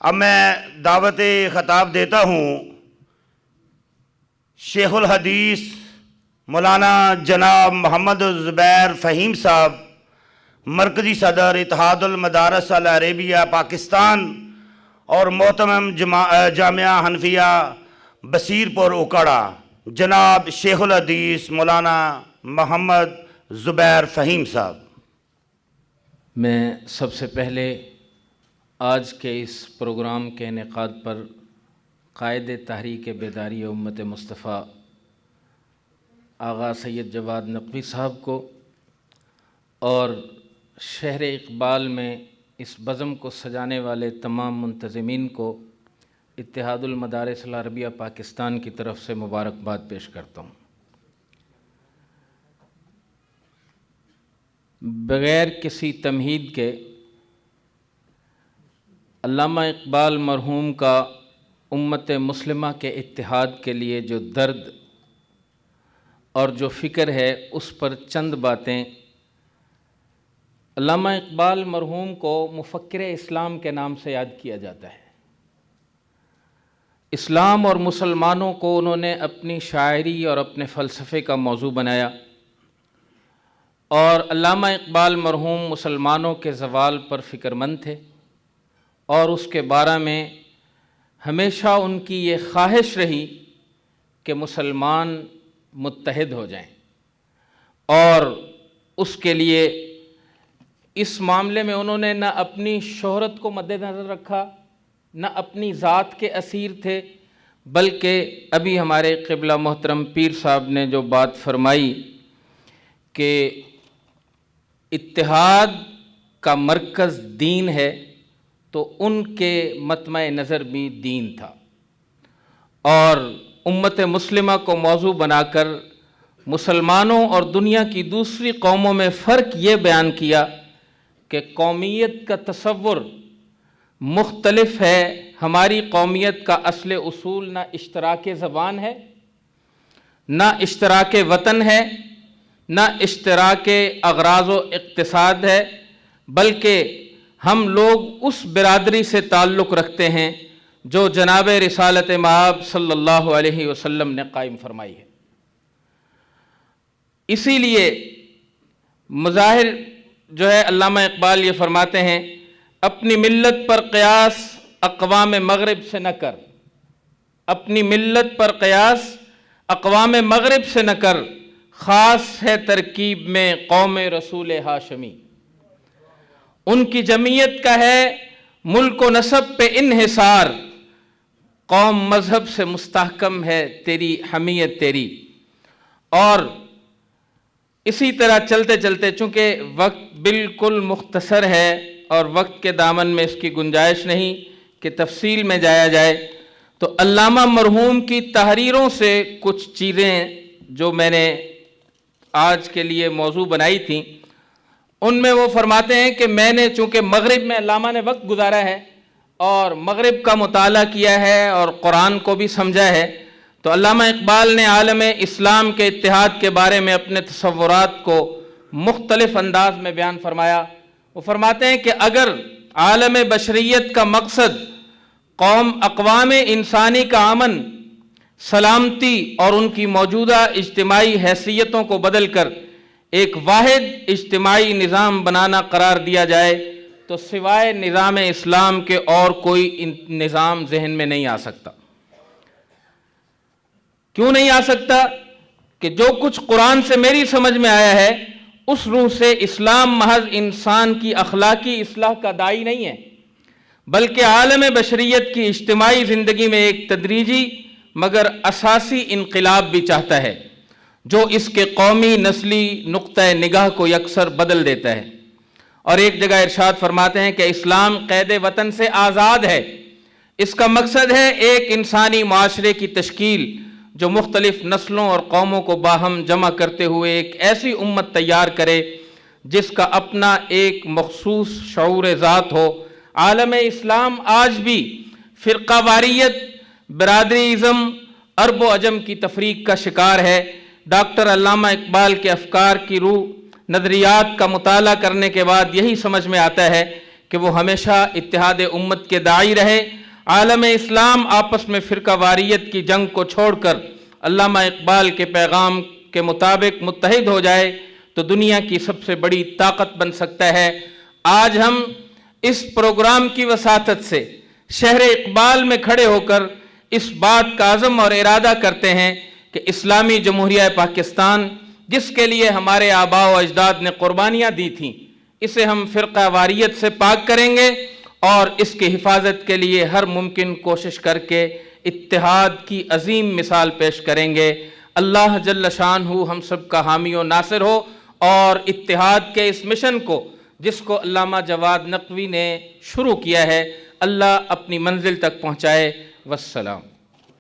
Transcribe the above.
اب میں دعوت خطاب دیتا ہوں شیخ الحدیث مولانا جناب محمد زبیر فہیم صاحب، مرکزی صدر اتحاد المدارس العربیہ پاکستان اور محترم جامعہ حنفیہ بصیر پور اوکاڑا، جناب شیخ الحدیث مولانا محمد زبیر فہیم صاحب۔ میں سب سے پہلے آج کے اس پروگرام کے انعقاد پر قائد تحریک بیداری امت مصطفیٰ آغا سید جواد نقوی صاحب کو اور شہر اقبال میں اس بزم کو سجانے والے تمام منتظمین کو اتحاد المدارس العربیہ پاکستان کی طرف سے مبارکباد پیش کرتا ہوں۔ بغیر کسی تمہید کے علامہ اقبال مرحوم کا امت مسلمہ کے اتحاد کے لیے جو درد اور جو فکر ہے اس پر چند باتیں۔ علامہ اقبال مرحوم کو مفکر اسلام کے نام سے یاد کیا جاتا ہے۔ اسلام اور مسلمانوں کو انہوں نے اپنی شاعری اور اپنے فلسفے کا موضوع بنایا، اور علامہ اقبال مرحوم مسلمانوں کے زوال پر فکر مند تھے، اور اس کے بارے میں ہمیشہ ان کی یہ خواہش رہی کہ مسلمان متحد ہو جائیں، اور اس کے لیے اس معاملے میں انہوں نے نہ اپنی شہرت کو مد نظر رکھا، نہ اپنی ذات کے اسیر تھے، بلکہ ابھی ہمارے قبلہ محترم پیر صاحب نے جو بات فرمائی کہ اتحاد کا مرکز دین ہے، تو ان کے مطمع نظر بھی دین تھا، اور امت مسلمہ کو موضوع بنا کر مسلمانوں اور دنیا کی دوسری قوموں میں فرق یہ بیان کیا کہ قومیت کا تصور مختلف ہے۔ ہماری قومیت کا اصل اصول نہ اشتراک زبان ہے، نہ اشتراک وطن ہے، نہ اشتراک اغراض و اقتصاد ہے، بلکہ ہم لوگ اس برادری سے تعلق رکھتے ہیں جو جناب رسالت مآب صلی اللہ علیہ وسلم نے قائم فرمائی ہے۔ اسی لیے مظاہر جو ہے علامہ اقبال یہ فرماتے ہیں، اپنی ملت پر قیاس اقوام مغرب سے نہ کر، اپنی ملت پر قیاس اقوام مغرب سے نہ کر، خاص ہے ترکیب میں قوم رسول ہاشمی۔ ان کی جمعیت کا ہے ملک و نسب پہ انحصار، قوم مذہب سے مستحکم ہے تیری حمیت تیری۔ اور اسی طرح چلتے چلتے، چونکہ وقت بالکل مختصر ہے اور وقت کے دامن میں اس کی گنجائش نہیں کہ تفصیل میں جایا جائے، تو علامہ مرحوم کی تحریروں سے کچھ چیزیں جو میں نے آج کے لیے موضوع بنائی تھیں، ان میں وہ فرماتے ہیں کہ میں نے چونکہ مغرب میں علامہ نے وقت گزارا ہے اور مغرب کا مطالعہ کیا ہے اور قرآن کو بھی سمجھا ہے، تو علامہ اقبال نے عالم اسلام کے اتحاد کے بارے میں اپنے تصورات کو مختلف انداز میں بیان فرمایا۔ وہ فرماتے ہیں کہ اگر عالم بشریت کا مقصد اقوام انسانی کا امن، سلامتی اور ان کی موجودہ اجتماعی حیثیتوں کو بدل کر ایک واحد اجتماعی نظام بنانا قرار دیا جائے، تو سوائے نظام اسلام کے اور کوئی نظام ذہن میں نہیں آ سکتا۔ کیوں نہیں آ سکتا؟ کہ جو کچھ قرآن سے میری سمجھ میں آیا ہے، اس روح سے اسلام محض انسان کی اخلاقی اصلاح کا داعی نہیں ہے، بلکہ عالم بشریت کی اجتماعی زندگی میں ایک تدریجی مگر اساسی انقلاب بھی چاہتا ہے، جو اس کے قومی نسلی نقطہ نگاہ کو یکسر بدل دیتا ہے۔ اور ایک جگہ ارشاد فرماتے ہیں کہ اسلام قید وطن سے آزاد ہے، اس کا مقصد ہے ایک انسانی معاشرے کی تشکیل جو مختلف نسلوں اور قوموں کو باہم جمع کرتے ہوئے ایک ایسی امت تیار کرے جس کا اپنا ایک مخصوص شعور ذات ہو۔ عالم اسلام آج بھی فرقہ واریت، برادری ازم، عرب و عجم کی تفریق کا شکار ہے۔ ڈاکٹر علامہ اقبال کے افکار کی روح نظریات کا مطالعہ کرنے کے بعد یہی سمجھ میں آتا ہے کہ وہ ہمیشہ اتحاد امت کے داعی رہے، عالم اسلام آپس میں فرقہ واریت کی جنگ کو چھوڑ کر علامہ اقبال کے پیغام کے مطابق متحد ہو جائے تو دنیا کی سب سے بڑی طاقت بن سکتا ہے۔ آج ہم اس پروگرام کی وساطت سے شہر اقبال میں کھڑے ہو کر اس بات کا عزم اور ارادہ کرتے ہیں کہ اسلامی جمہوریہ پاکستان جس کے لیے ہمارے آباء و اجداد نے قربانیاں دی تھیں، اسے ہم فرقہ واریت سے پاک کریں گے اور اس کی حفاظت کے لیے ہر ممکن کوشش کر کے اتحاد کی عظیم مثال پیش کریں گے۔ اللہ جل شانہ ہم سب کا حامی و ناصر ہو اور اتحاد کے اس مشن کو جس کو علامہ جواد نقوی نے شروع کیا ہے، اللہ اپنی منزل تک پہنچائے۔ والسلام۔